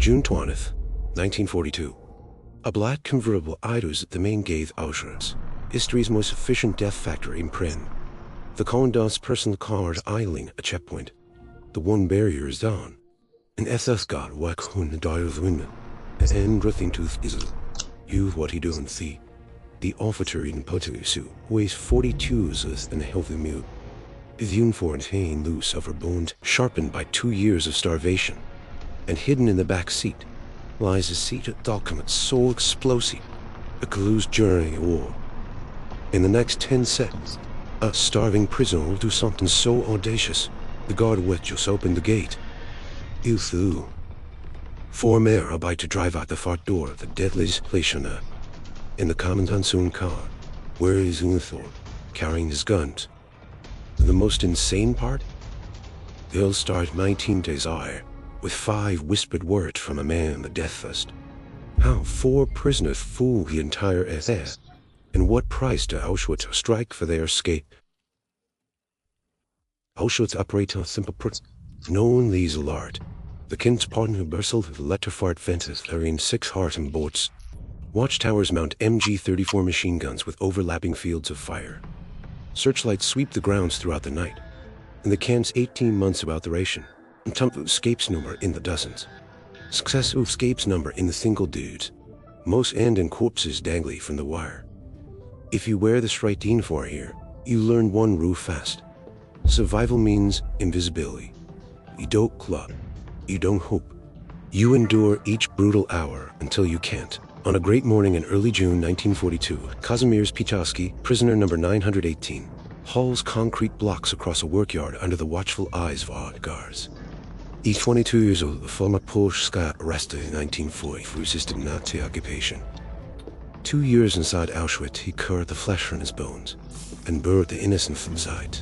June 20th, 1942. A black convertible idles at the main gate Auschwitz, history's most efficient death factory in print. The commandant's personal car is idling at a checkpoint. The one barrier is down. An SS guard walks on the door of the window. And everything to is you what he do and see. The officer in pottery suit weighs 42 ounces and a healthy meal. His uniform hanging loose over bones sharpened by 2 years of starvation. And hidden in the back seat lies a secret document so explosive it could lose during a war. In the next 10 seconds, a starving prisoner will do something so audacious, the guard will just open the gate. You through. 4 men are about to drive out the front door of the deadly station in the commandant's own car, wearing his uniform, carrying his guns. The most insane part? They'll start 19 days higher, with 5 whispered words from a man in the death list. How 4 prisoners fool the entire SS, and what price do Auschwitz strike for their escape? Auschwitz operates on a simple principle. No one leaves alert. The king's partner bristled with electrified fences carrying 6 hardened boats. Watchtowers mount MG-34 machine guns with overlapping fields of fire. Searchlights sweep the grounds throughout the night. In the camp's 18 months of operation, Tump escapes number in the dozens. Success escapes number in the single dudes. Most end in corpses dangling from the wire. If you wear the striped uniform here, you learn one rule fast. Survival means invisibility. You don't club. You don't hope. You endure each brutal hour until you can't. On a great morning in early June 1942, Kazimierz Pichowski, prisoner number 918, hauls concrete blocks across a workyard under the watchful eyes of armed guards. He's 22 years old, a former Polish Scout arrested in 1940 for resisting Nazi occupation. 2 years inside Auschwitz, he cured the flesh from his bones and buried the innocent inside.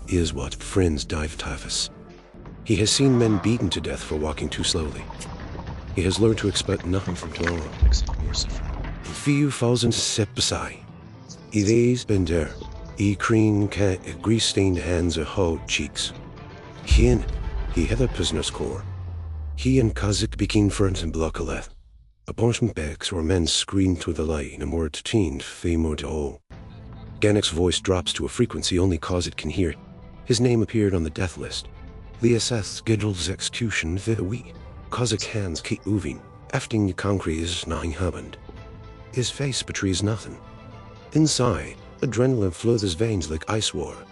He is what friends die of typhus. He has seen men beaten to death for walking too slowly. He has learned to expect nothing from tomorrow except more suffering. Few thousands step beside. He lays been there. He clean grease-stained hands or hard cheeks. He had a prisoner's core. He and Kazakh became friends in block 11. A punishment bags where men screamed through the light and were detained famous to all. Ganek's voice drops to a frequency only Kazakh can hear. His name appeared on the death list. The SS scheduled his execution for a week. Kazakh hands keep moving. Everything the concrete is nothing happened. His face betrays nothing. Inside, adrenaline flows his veins like ice water.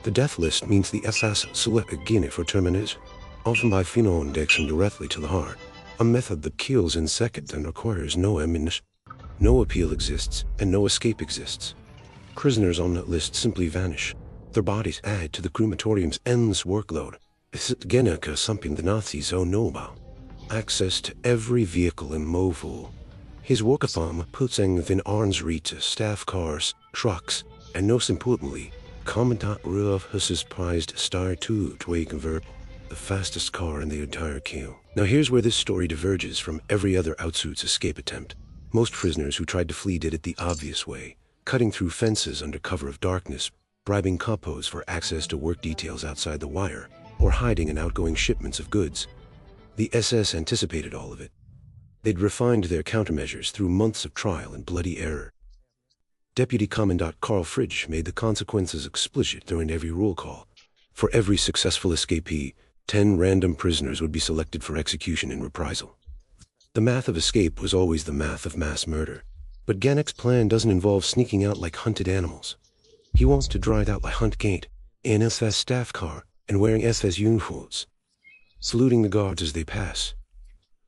The death list means the SS select a guinea for termination, often by phenol injection directly to the heart, a method that kills in seconds and requires no ammunition. No appeal exists, and no escape exists. Prisoners on that list simply vanish. Their bodies add to the crematorium's endless workload. It's Genica something the Nazis don't know about. Access to every vehicle in Mobile. His workathon puts him within arm's reach of staff cars, trucks, and most importantly, Commandant Rudolf Huss's prized Star 2 toy convertible, the fastest car in the entire kill. Now here's where this story diverges from every other Auschwitz escape attempt. Most prisoners who tried to flee did it the obvious way, cutting through fences under cover of darkness, bribing capos for access to work details outside the wire, or hiding in outgoing shipments of goods. The SS anticipated all of it. They'd refined their countermeasures through months of trial and bloody error. Deputy Commandant Karl Fridge made the consequences explicit during every roll call. For every successful escapee, 10 random prisoners would be selected for execution in reprisal. The math of escape was always the math of mass murder. But Ganek's plan doesn't involve sneaking out like hunted animals. He wants to drive out like Hunt Gate, in an SS staff car, and wearing SS uniforms, saluting the guards as they pass.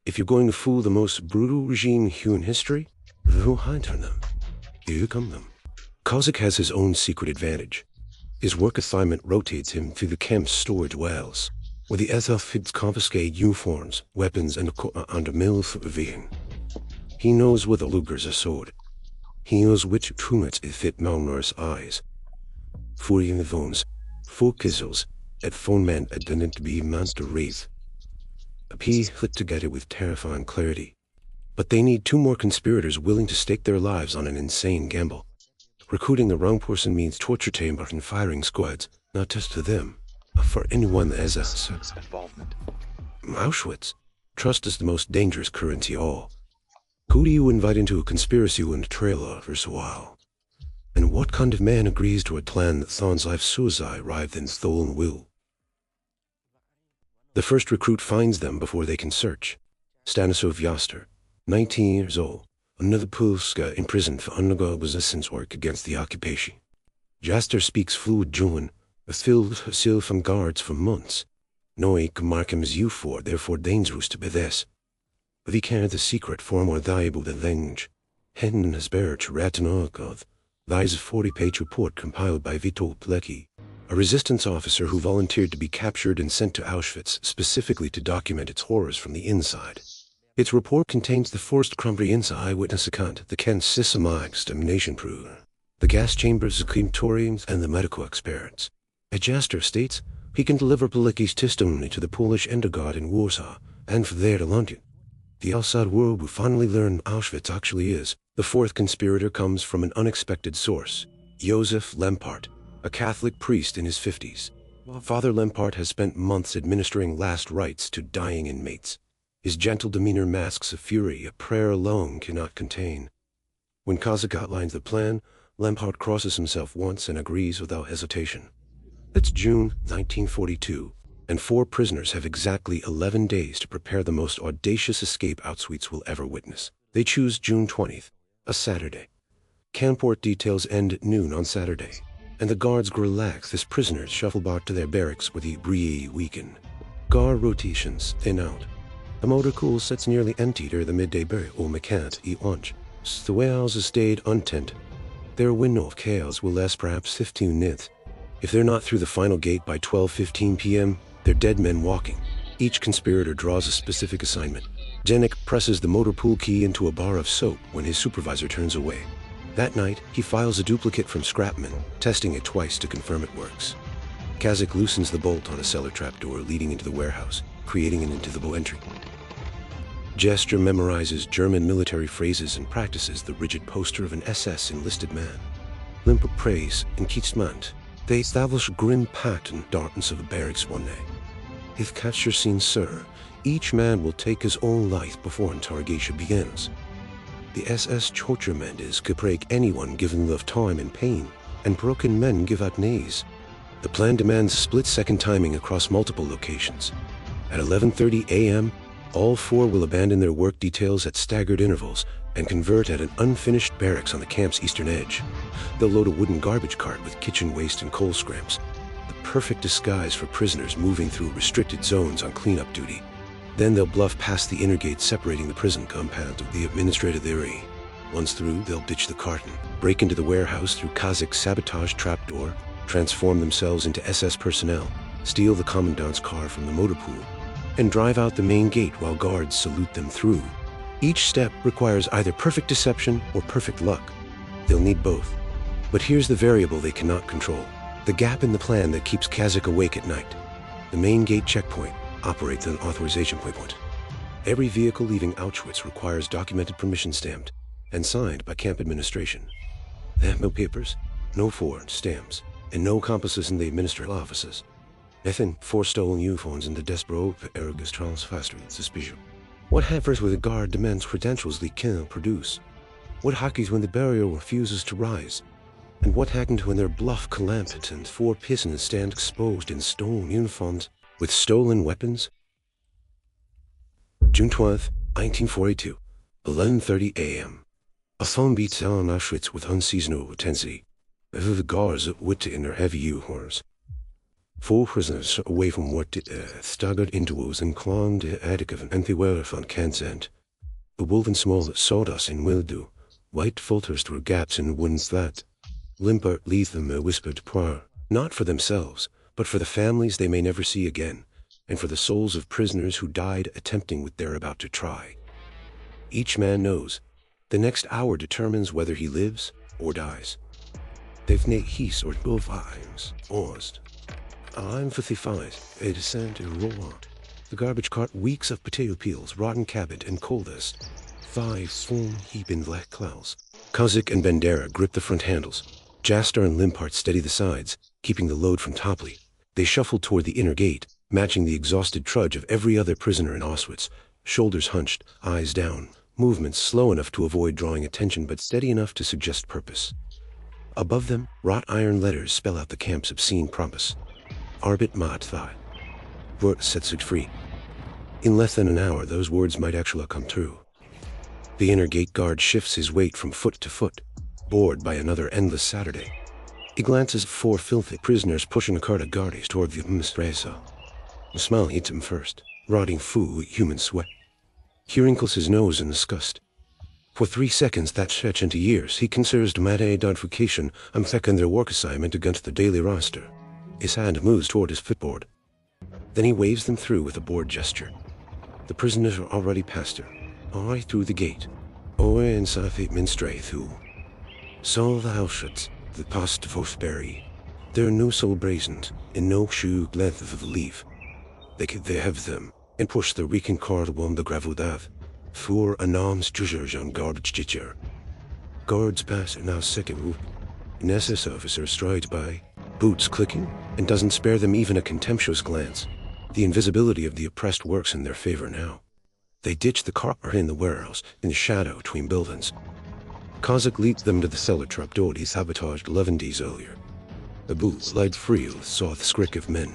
If you're going to fool the most brutal regime in human history, don't hide from them. Here come them. Kazakh has his own secret advantage. His work assignment rotates him through the camp's storage wells, where the SS kids confiscate uniforms, weapons, and equipment under military. He knows where the Lugers are stored. He knows which tunics fit malnourished eyes. 4 uniforms, 4 kizels, at 4 men attendant to be monster wraith. A piece clicked together with terrifying clarity. But they need 2 more conspirators willing to stake their lives on an insane gamble. Recruiting the wrong person means torture chambers and firing squads, not just to them, but for anyone that has a involvement. Auschwitz. Trust is the most dangerous currency of all. Who do you invite into a conspiracy and trailer for a while? And what kind of man agrees to a plan that sounds like suicide rather than stolen will? The first recruit finds them before they can search. Stanislav Yaster, 19 years old, another Polska imprisoned for underground resistance work against the occupation. Yaster speaks fluent German, filled himself from guards for months. No one can mark him as for, therefore dangerous to possess. But he carried the secret far more valuable than language. Hidden his bearer to Ratanogov. Lies a 40-page report compiled by Vito Plecki, a resistance officer who volunteered to be captured and sent to Auschwitz specifically to document its horrors from the inside. Its report contains the forced comprehensive eyewitness account, the Kent systematic extermination proof, the gas chambers, the crematoriums, and the medical experiments. Yaster states he can deliver Plecki's testimony to the Polish Endergard in Warsaw, and from there to London. The outside world will finally learn Auschwitz actually is. The fourth conspirator comes from an unexpected source, Josef Lempart, a Catholic priest in his 50s. Father Lempart has spent months administering last rites to dying inmates. His gentle demeanor masks a fury a prayer alone cannot contain. When Kazak outlines the plan, Lempart crosses himself once and agrees without hesitation. It's June 1942, and 4 prisoners have exactly 11 days to prepare the most audacious escape Auschwitz will ever witness. They choose June 20th, a Saturday. Camport details end at noon on Saturday, and the guards relax as prisoners shuffle back to their barracks where the brie weaken. Guard rotations thin out. The motor pool sits nearly empty during the midday burial or can't eat lunch. The warehouses stayed untended. Their window of chaos will last perhaps 15 minutes. If they're not through the final gate by 12:15 p.m., they're dead men walking. Each conspirator draws a specific assignment. Janik presses the motor pool key into a bar of soap when his supervisor turns away. That night, he files a duplicate from Scrapman, testing it twice to confirm it works. Kazak loosens the bolt on a cellar trapdoor leading into the warehouse, creating an invisible entry. Gesture memorizes German military phrases and practices the rigid posture of an SS enlisted man. Limper prays and Kitzmant. They establish a grim pact in darkness of the barracks one day. If capture seen, sir, each man will take his own life before interrogation begins. The SS torturement is could break anyone given enough time and pain, and broken men give out nays. The plan demands split-second timing across multiple locations. At 11:30 a.m., all 4 will abandon their work details at staggered intervals and convert at an unfinished barracks on the camp's eastern edge. They'll load a wooden garbage cart with kitchen waste and coal scraps, the perfect disguise for prisoners moving through restricted zones on cleanup duty. Then they'll bluff past the inner gate separating the prison compound of the administrative area. Once through, they'll ditch the carton, break into the warehouse through Kazakh sabotage trapdoor, transform themselves into SS personnel, steal the commandant's car from the motor pool, and drive out the main gate while guards salute them through. Each step requires either perfect deception or perfect luck. They'll need both. But here's the variable they cannot control, the gap in the plan that keeps Kazak awake at night. The main gate checkpoint operates an authorization point. Every vehicle leaving Auschwitz requires documented permission stamped and signed by camp administration. They have no papers, no foreign stamps, and no compasses in the administrative offices. Nothing 4 stolen uniforms in the Desbro for Ergus Transfaster suspicion. What happens when the guard demands credentials they cannot produce? What happens when the barrier refuses to rise? And what happens when their bluff competent 4 prisoners stand exposed in stolen uniforms with stolen weapons? June 12th, 1942, 11:30 a.m. A phone beats on Auschwitz with unseasonable intensity. The guards wit in their heavy uniforms. 4 prisoners away from what staggered intervals and climbed the attic of an empty warehouse on Consent. The woven small sawdust in mildew, white filters through gaps in the wooden slat. Limpert leaves them a whispered prayer, not for themselves, but for the families they may never see again, and for the souls of prisoners who died attempting what they're about to try. Each man knows. The next hour determines whether he lives or dies. They've not his or both eyes, Ost. I'm 55, a descent in Roland. The garbage cart weeks of potato peels, rotten cabbage, and coal dust. 5 foam heap in black clouds. Kozik and Bandera grip the front handles. Jastar and Limpart steady the sides, keeping the load from toppling. They shuffle toward the inner gate, matching the exhausted trudge of every other prisoner in Auschwitz, Shoulders hunched, eyes down, movements slow enough to avoid drawing attention but steady enough to suggest purpose. Above them, wrought iron letters spell out the camp's obscene promise. Arbit mat thai. Vort sets it free. In less than an hour, those words might actually come true. The inner gate guard shifts his weight from foot to foot, bored by another endless Saturday. He glances at 4 filthy prisoners pushing a cart of guardies toward the Mstresa. A smile hits him first, rotting food, human sweat. He wrinkles his nose in disgust. For 3 seconds that stretch into years, he considers the identification and second their work assignment against the daily roster. His hand moves toward his footboard. Then he waves them through with a bored gesture. The prisoners are already past her. I through the gate. Oe and Safit Minstray through. Saw the Auschwitz, the past Vosbury. There are no soul brazened, and no shoe length of the leaf. They have them, and push the reeking car along the gravudav. For an arms judge on garbage ditcher. Guards pass now second route. An SS officer strides by, boots clicking, and doesn't spare them even a contemptuous glance. The invisibility of the oppressed works in their favor now. They ditch the car in the warehouse, in the shadow between buildings. Kazakh leads them to the cellar trapdoor he sabotaged 11 days earlier. The booth slides free with soft skrik of men.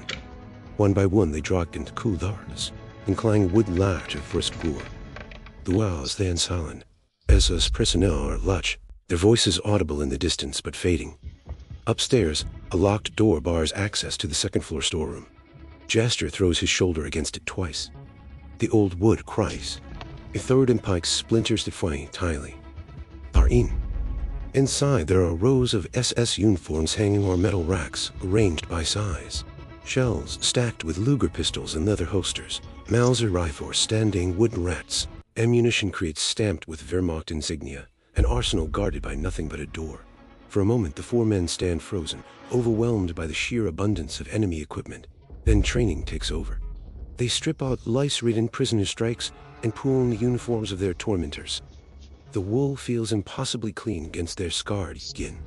One by one they dragged into cool darkness, and clang wood latch of first floor. The walls stand silent. SS personnel are lush, their voices audible in the distance but fading. Upstairs, a locked door bars access to the second-floor storeroom. Jester throws his shoulder against it twice. The old wood cries. A third impike splinters the flame tightly. Are in. Inside there are rows of SS uniforms hanging on metal racks, arranged by size. Shells stacked with Luger pistols and leather holsters. Mauser rifles standing wooden rats. Ammunition crates stamped with Wehrmacht insignia. An arsenal guarded by nothing but a door. For a moment the 4 men stand frozen, overwhelmed by the sheer abundance of enemy equipment. Then training takes over. They strip out lice-ridden prisoner strikes and pull on the uniforms of their tormentors. The wool feels impossibly clean against their scarred skin.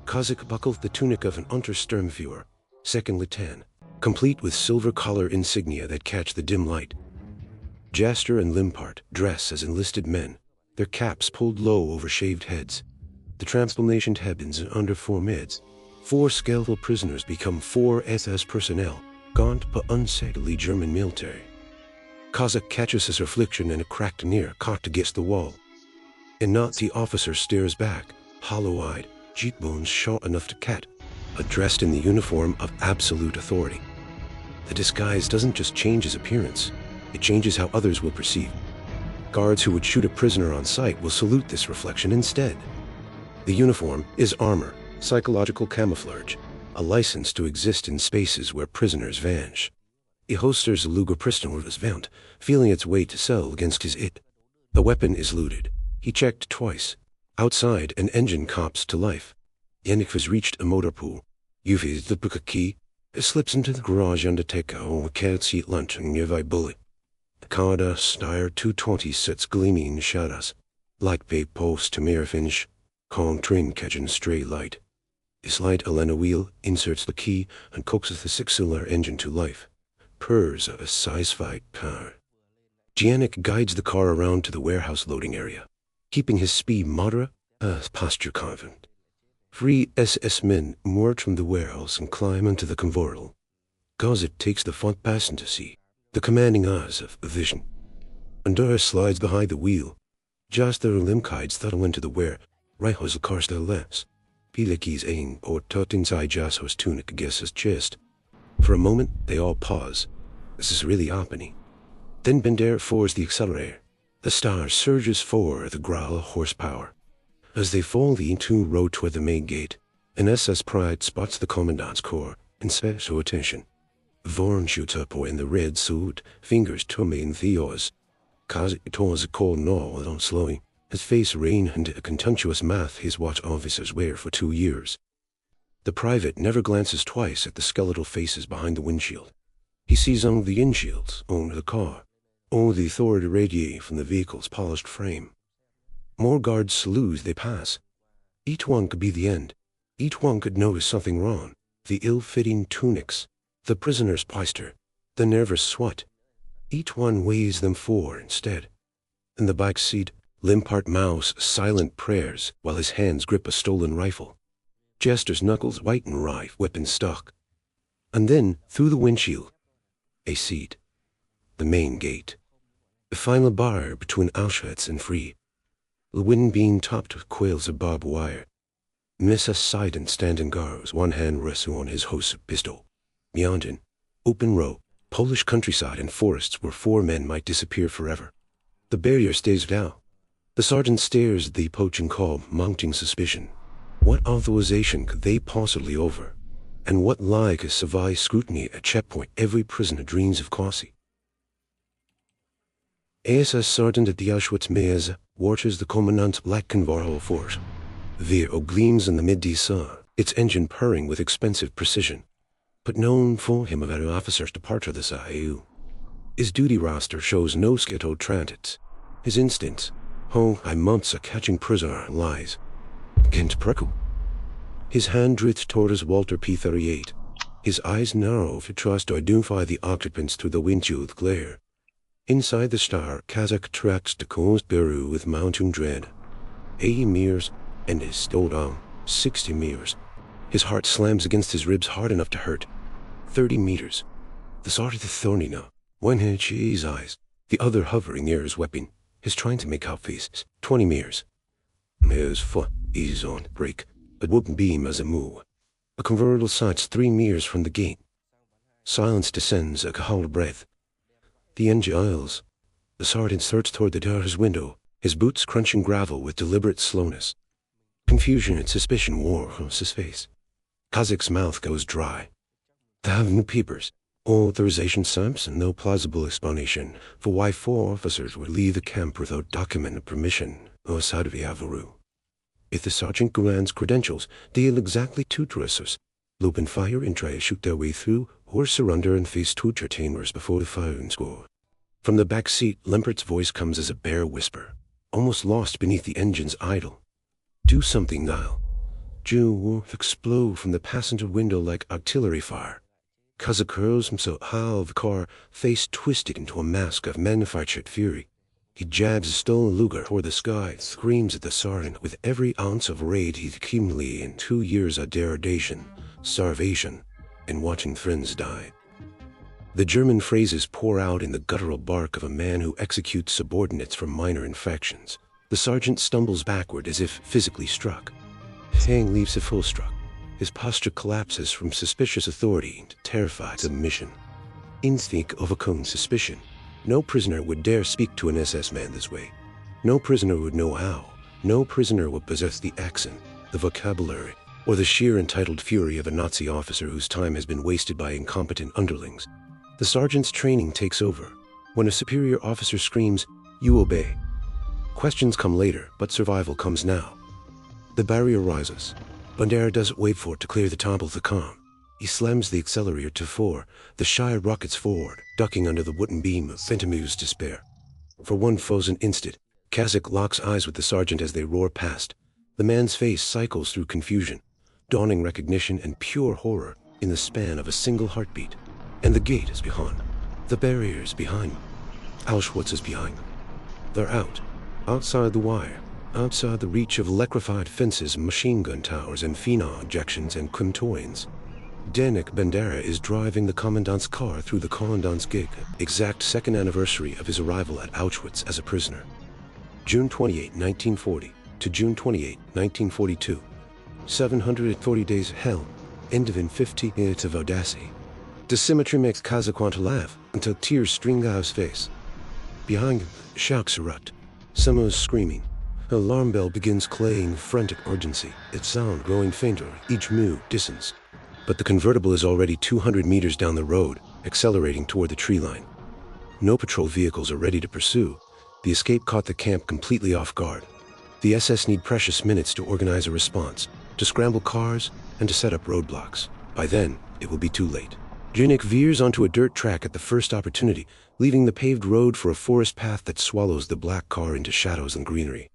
Kazakh buckles the tunic of an Untersturmführer, second lieutenant, complete with silver collar insignia that catch the dim light. Jaster and Limpart dress as enlisted men, their caps pulled low over shaved heads. The transformation happens under 4 mids. 4 skeletal prisoners become 4 SS personnel, gaunt but unsightly German military. Kazakh catches his affliction in a cracked near cocked against the wall. A Nazi officer stares back, hollow-eyed, cheekbones short enough to cat, but dressed in the uniform of absolute authority. The disguise doesn't just change his appearance, it changes how others will perceive. Guards who would shoot a prisoner on sight will salute this reflection instead. The uniform is armor, psychological camouflage, a license to exist in spaces where prisoners vanish. A holster's Luger pistol is found, feeling its weight to sell against his it. The weapon is looted. He checked twice. Outside, an engine cops to life. Yannick has reached a motor pool. You've the book a key. It slips into the garage undertaker or can't see lunch and nearby bullet. The Carda Steyr 220 sits gleaming in the shadows. Light bay post to mirror finish. Calm train catching stray light. His light Elena wheel inserts the key and coaxes the 6-cylinder engine to life. Purrs of a size-5 power. Yannick guides the car around to the warehouse loading area, keeping his speed moderate, posture confident. 3 SS men emerge from the warehouse and climb into the convertible. Gazet takes the front passenger seat, the commanding eyes of vision. Andorra slides behind the wheel. Just their limb guides settle into the wear, right as the car still left. Pilikis aim or tucked inside Jasso's tunic against his chest. For a moment, they all pause. This is really happening. Then Bender forwards the accelerator. The star surges forward at the growl of horsepower. As they fall the into road toward the main gate, an SS pride spots the commandant's corps and special attention. Vorn shoots up in the red suit, fingers tumming Theo's. Kazakh tones a cold gnaw without slowing, his face rain into a contemptuous math his watch officers wear for 2 years. The private never glances twice at the skeletal faces behind the windshield. He sees only the windshields, only the car, only the authority radiate from the vehicle's polished frame. More guards salute as they pass. Each one could be the end. Each one could notice something wrong. The ill-fitting tunics, the prisoner's posture, the nervous sweat. Each one weighs them 4 instead. In the back seat, Limpart mouths silent prayers while his hands grip a stolen rifle. Jester's knuckles whiten rife weapon stock. And then, through the windshield, a seat. The main gate. The final bar between Auschwitz and free. The wind being topped with coils of barbed wire. Mrs. Seiden standing guards, one hand resting on his host's pistol. Beyond him, open row, Polish countryside and forests where 4 men might disappear forever. The barrier stays down. The sergeant stares at the approaching call, mounting suspicion. What authorization could they possibly over? And what lie could survive scrutiny at checkpoint every prisoner dreams of crossing? SS Sergeant at the Auschwitz Maze watches the commandant's black convertible force. Vehicle gleams in the midday sun, its engine purring with expensive precision. But known for him of an officer's departure this AU. His duty roster shows no scheduled transits. His instincts, I months of catching prisoner lies. Kent Preku. His hand drifts toward his Walter P-38. His eyes narrow if he tries to identify the occupants through the windshield glare. Inside the star, Kazakh tracks the coast Beru with mounting dread. 80 meters, and is still down. 60 meters. His heart slams against his ribs hard enough to hurt. 30 meters. The sergeant is thorny now. One hand his eyes, the other hovering near his weapon. He's trying to make out faces. 20 meters. His foot is on brake, but wouldn't beam as a move. A convertible sights 3 meters from the gate. Silence descends a cold breath. The engine oils. The sergeant starts toward the door's window, his boots crunching gravel with deliberate slowness. Confusion and suspicion war across his face. Kazakh's mouth goes dry. They have no papers, authorization stamps, and no plausible explanation for why 4 officers would leave the camp without documented permission outside of the Avaru. If the sergeant grants credentials, deal exactly 2 choices: open fire and try to shoot their way through, or surrender and face torture chambers before the firing score. From the back seat, Lempert's voice comes as a bare whisper, almost lost beneath the engine's idle. Do something, Niall. Jew will explode from the passenger window like artillery fire. Kazakh hurls himself out of the car, face twisted into a mask of manufactured fury. He jabs a stolen Luger toward the sky, screams at the sergeant with every ounce of rage he'd accumulated in 2 years of degradation, starvation, and watching friends die. The German phrases pour out in the guttural bark of a man who executes subordinates for minor infractions. The sergeant stumbles backward as if physically struck. Hang leaves a full struck. His posture collapses from suspicious authority to terrified submission. Instinct overcomes suspicion. No prisoner would dare speak to an SS man this way. No prisoner would know how. No prisoner would possess the accent, the vocabulary, or the sheer entitled fury of a Nazi officer whose time has been wasted by incompetent underlings. The sergeant's training takes over. When a superior officer screams, "You obey." Questions come later, but survival comes now. The barrier rises. Bandera doesn't wait for it to clear the top of the calm. He slams the accelerator to 4. The Shire rockets forward, ducking under the wooden beam of Fentimu's despair. For one frozen instant, Kazakh locks eyes with the sergeant as they roar past. The man's face cycles through confusion, dawning recognition and pure horror in the span of a single heartbeat. And the gate is behind. The barrier is behind. Auschwitz is behind. They're out. Outside the wire. Outside the reach of electrified fences, machine gun towers, and phenom injections and crematoriums. Denik Bandera is driving the commandant's car through the commandant's gig, exact 2nd anniversary of his arrival at Auschwitz as a prisoner. June 28, 1940 to June 28, 1942. 740 days of hell, end of in 50 minutes of audacity. The symmetry makes Kazakh want to laugh until tears stream down his face. Behind him, shouts erupt. Someone is screaming. An alarm bell begins claying frantic urgency, its sound growing fainter, each move distance. But the convertible is already 200 meters down the road, accelerating toward the tree line. No patrol vehicles are ready to pursue. The escape caught the camp completely off guard. The SS need precious minutes to organize a response, to scramble cars, and to set up roadblocks. By then, it will be too late. Janik veers onto a dirt track at the first opportunity, leaving the paved road for a forest path that swallows the black car into shadows and greenery.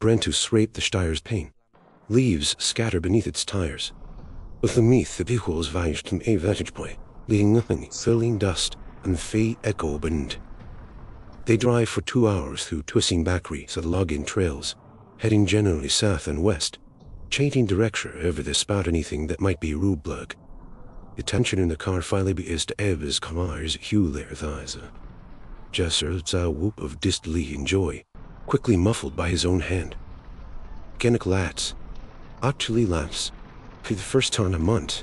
Brentus scrape the Steyr's paint. Leaves scatter beneath its tires. Underneath, the vehicle is vanished from a vantage point, leaving nothing, filling dust, unthinkable. They drive for 2 hours through twisting backstreets of login trails, heading generally south and west, changing direction over they spot anything that might be roadblock. The tension in the car finally begins to ebb as cars hew their thighs. Jesser's a whoop of disbelief joy, quickly muffled by his own hand. Kennick actually laughs. For the first time in a month,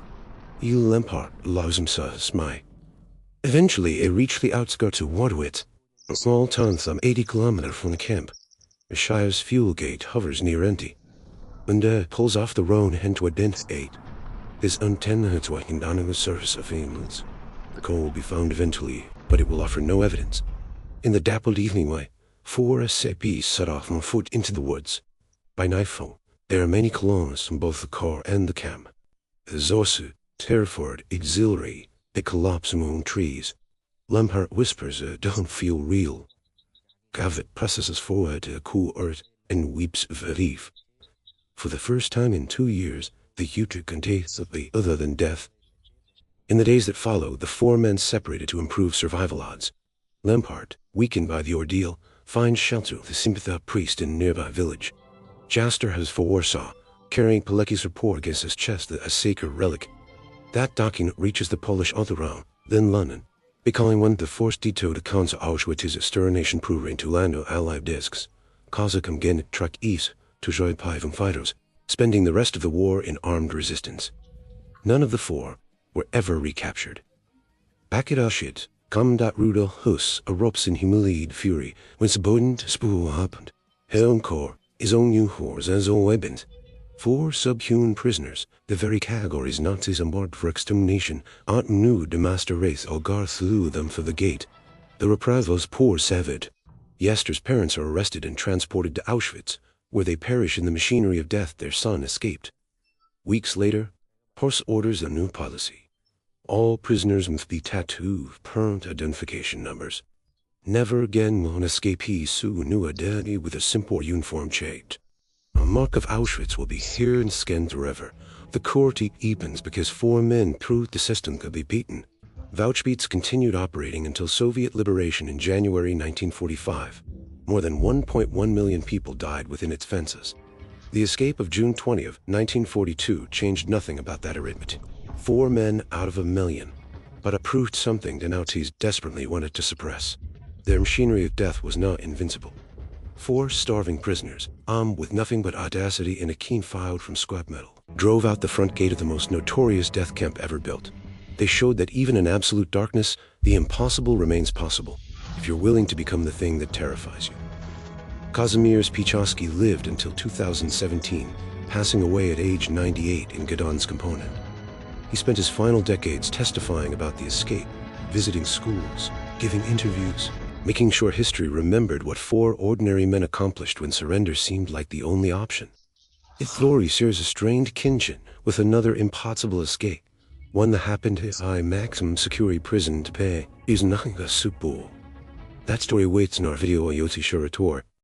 Il Lempart allows himself to smile. Eventually, they reach the outskirts of Auschwitz, a small town some 80 kilometers from the camp. The Shire's fuel gate hovers near empty. Linda pulls off the road and to identify his antenna is working down on the surface of England. The coal will be found eventually, but it will offer no evidence. In the dappled evening light, 4 SCPs set off on foot into the woods. By nightfall, there are many kilometers from both the car and the camp. There's also terrified, exhilarated, they collapse among trees. Lempart whispers, don't feel real. Gavitt presses us forward to the cool earth and weeps of relief. For the first time in 2 years, the future contains something other than death. In the days that follow, the 4 men separated to improve survival odds. Lempart, weakened by the ordeal, finds shelter with a sympathetic priest in a nearby village. Jaster has for Warsaw, carrying Pilecki's report against his chest as a sacred relic. That document reaches the Polish Otteron, then London, becoming one of the first detailed accounts of Auschwitz's extermination proving to land on Allied discs. Kazakh again trek east to join Piven fighters, spending the rest of the war in armed resistance. None of the 4 were ever recaptured. Back at Auschwitz, Commandant Rudolf Huss erupts in humiliated fury when Sabodent Spool happened. Helmkor, his own new horse as all weapons. 4 subhuman prisoners, the very categories Nazis embarked for extermination, aren't new the master race or gar through them for the gate. The reprisals poor savage. Yester's parents are arrested and transported to Auschwitz, where they perish in the machinery of death their son escaped. Weeks later, Huss orders a new policy. All prisoners must be tattooed with permanent identification numbers. Never again will an escapee sue a new identity with a simple uniform change. A mark of Auschwitz will be here and scanned forever. The cruelty deepens because 4 men proved the system could be beaten. Auschwitz continued operating until Soviet liberation in January 1945. More than 1.1 million people died within its fences. The escape of June 20, 1942 changed nothing about that arithmetic. 4 men out of a million. But it proved something the Nazis desperately wanted to suppress. Their machinery of death was not invincible. 4 starving prisoners, armed with nothing but audacity and a keen file from scrap metal, drove out the front gate of the most notorious death camp ever built. They showed that even in absolute darkness, the impossible remains possible, if you're willing to become the thing that terrifies you. Kazimierz Piechowski lived until 2017, passing away at age 98 in Gdansk component. He spent his final decades testifying about the escape, visiting schools, giving interviews, making sure history remembered what 4 ordinary men accomplished when surrender seemed like the only option. Its glory shares a strained kinship with another impossible escape, one that happened in a maximum security prison to pay is nothing a soup bowl. That story waits in our video on Yotzi Shurator.